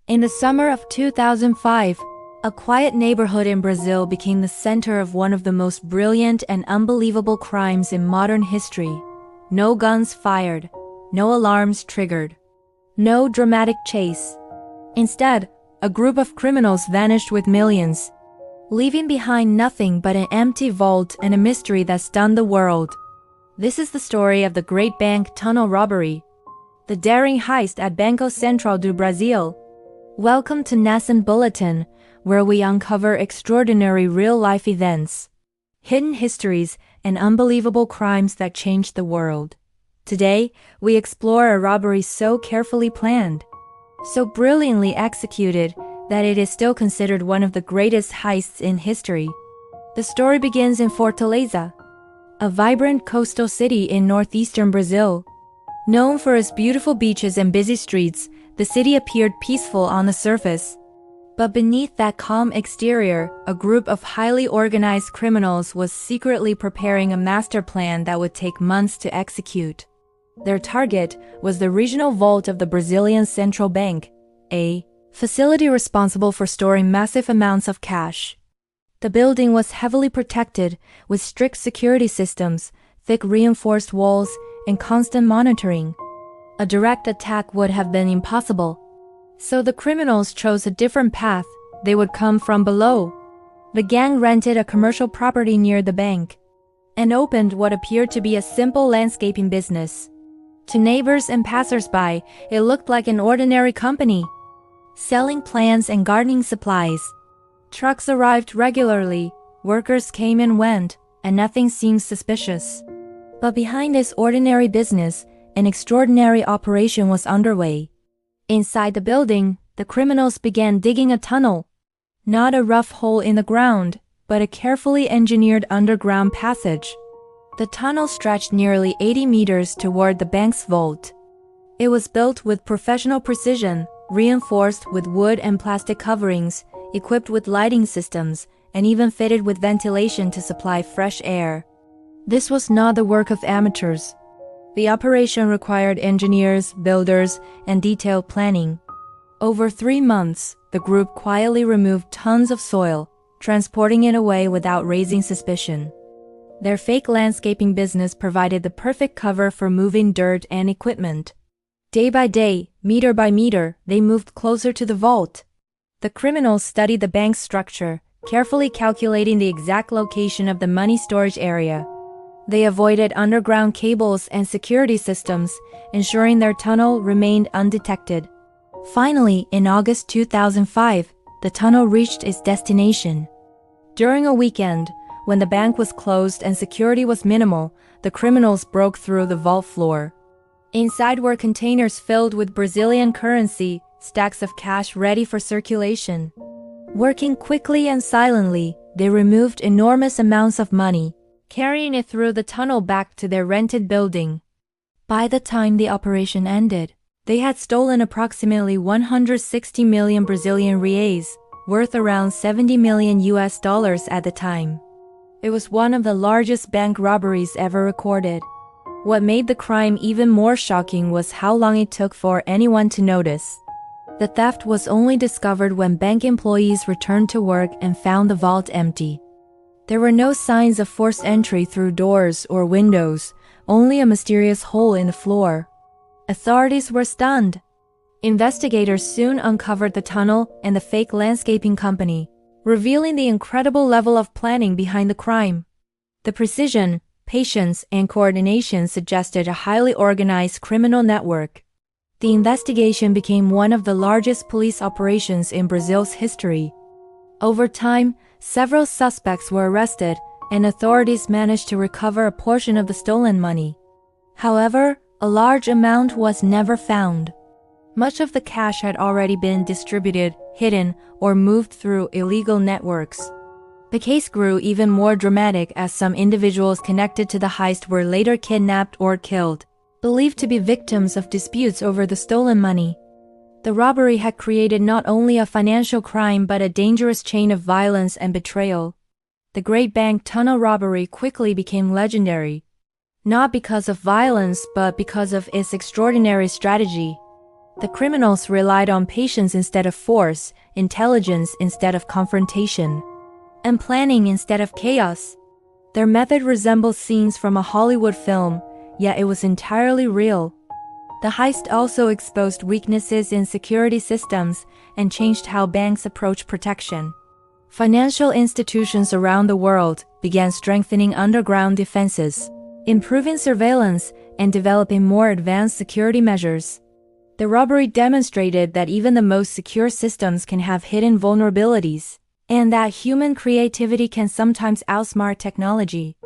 In the summer of 2005, a quiet neighborhood in Brazil became the center of one of the most brilliant and unbelievable crimes in modern history. No guns fired, no alarms triggered, no dramatic chase. Instead, a group of criminals vanished with millions, leaving behind nothing but an empty vault and a mystery that stunned the world. This is the story of the Great Bank Tunnel Robbery, the daring heist at Banco Central do Brasil. Welcome to Nascent Bulletin, where we uncover extraordinary real-life events, hidden histories, and unbelievable crimes that changed the world. Today, we explore a robbery so carefully planned, so brilliantly executed, that it is still considered one of the greatest heists in history. The story begins in Fortaleza, a vibrant coastal city in northeastern Brazil. Known for its beautiful beaches and busy streets, the city appeared peaceful on the surface. But beneath that calm exterior, a group of highly organized criminals was secretly preparing a master plan that would take months to execute. Their target was the regional vault of the Brazilian Central Bank, a facility responsible for storing massive amounts of cash. The building was heavily protected, with strict security systems, thick reinforced walls, and constant monitoring. A direct attack would have been impossible. So the criminals chose a different path. They would come from below. The gang rented a commercial property near the bank and opened what appeared to be a simple landscaping business. To neighbors and passers-by, it looked like an ordinary company, selling plants and gardening supplies. Trucks arrived regularly, workers came and went, and nothing seemed suspicious. But behind this ordinary business, an extraordinary operation was underway. Inside the building, the criminals began digging a tunnel. Not a rough hole in the ground, but a carefully engineered underground passage. The tunnel stretched nearly 80 meters toward the bank's vault. It was built with professional precision, reinforced with wood and plastic coverings, equipped with lighting systems, and even fitted with ventilation to supply fresh air. This was not the work of amateurs. The operation required engineers, builders, and detailed planning. Over 3 months, the group quietly removed tons of soil, transporting it away without raising suspicion. Their fake landscaping business provided the perfect cover for moving dirt and equipment. Day by day, meter by meter, they moved closer to the vault. The criminals studied the bank's structure, carefully calculating the exact location of the money storage area. They avoided underground cables and security systems, ensuring their tunnel remained undetected. Finally, in August 2005, the tunnel reached its destination. During a weekend, when the bank was closed and security was minimal, the criminals broke through the vault floor. Inside were containers filled with Brazilian currency, stacks of cash ready for circulation. Working quickly and silently, they removed enormous amounts of money, carrying it through the tunnel back to their rented building. By the time the operation ended, they had stolen approximately 160 million Brazilian reais, worth around $70 million at the time. It was one of the largest bank robberies ever recorded. What made the crime even more shocking was how long it took for anyone to notice. The theft was only discovered when bank employees returned to work and found the vault empty. There were no signs of forced entry through doors or windows, only a mysterious hole in the floor. Authorities were stunned. Investigators soon uncovered the tunnel and the fake landscaping company, revealing the incredible level of planning behind the crime. The precision, patience, and coordination suggested a highly organized criminal network. The investigation became one of the largest police operations in Brazil's history. Over time, several suspects were arrested, and authorities managed to recover a portion of the stolen money. However, a large amount was never found. Much of the cash had already been distributed, hidden, or moved through illegal networks. The case grew even more dramatic as some individuals connected to the heist were later kidnapped or killed, believed to be victims of disputes over the stolen money. The robbery had created not only a financial crime but a dangerous chain of violence and betrayal. The Great Bank Tunnel Robbery quickly became legendary, not because of violence but because of its extraordinary strategy. The criminals relied on patience instead of force, intelligence instead of confrontation, and planning instead of chaos. Their method resembles scenes from a Hollywood film, yet it was entirely real. The heist also exposed weaknesses in security systems and changed how banks approach protection. Financial institutions around the world began strengthening underground defenses, improving surveillance, and developing more advanced security measures. The robbery demonstrated that even the most secure systems can have hidden vulnerabilities, and that human creativity can sometimes outsmart technology.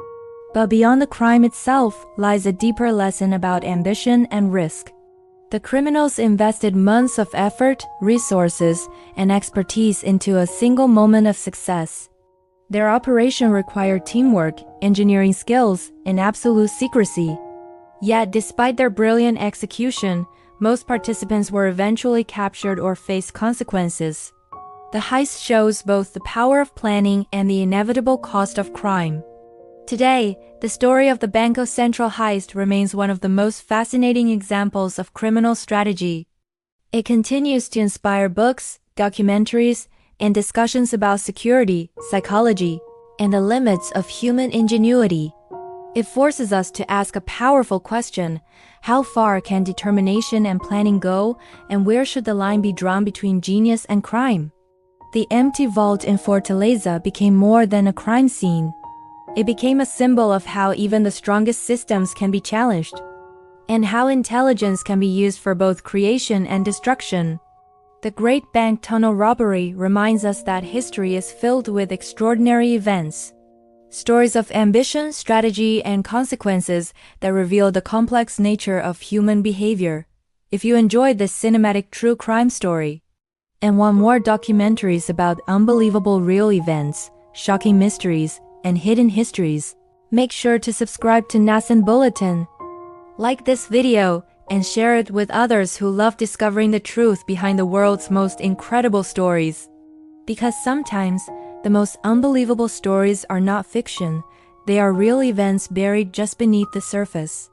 But beyond the crime itself lies a deeper lesson about ambition and risk. The criminals invested months of effort, resources, and expertise into a single moment of success. Their operation required teamwork, engineering skills, and absolute secrecy. Yet, despite their brilliant execution, most participants were eventually captured or faced consequences. The heist shows both the power of planning and the inevitable cost of crime. Today, the story of the Banco Central heist remains one of the most fascinating examples of criminal strategy. It continues to inspire books, documentaries, and discussions about security, psychology, and the limits of human ingenuity. It forces us to ask a powerful question: how far can determination and planning go, and where should the line be drawn between genius and crime? The empty vault in Fortaleza became more than a crime scene. It became a symbol of how even the strongest systems can be challenged, and how intelligence can be used for both creation and destruction. The Great Bank Tunnel Robbery reminds us that history is filled with extraordinary events, stories of ambition, strategy, and consequences that reveal the complex nature of human behavior. If you enjoyed this cinematic true crime story, and want more documentaries about unbelievable real events, shocking mysteries, and hidden histories, make sure to subscribe to Nascent Bulletin. Like this video and share it with others who love discovering the truth behind the world's most incredible stories. Because sometimes, the most unbelievable stories are not fiction, they are real events buried just beneath the surface.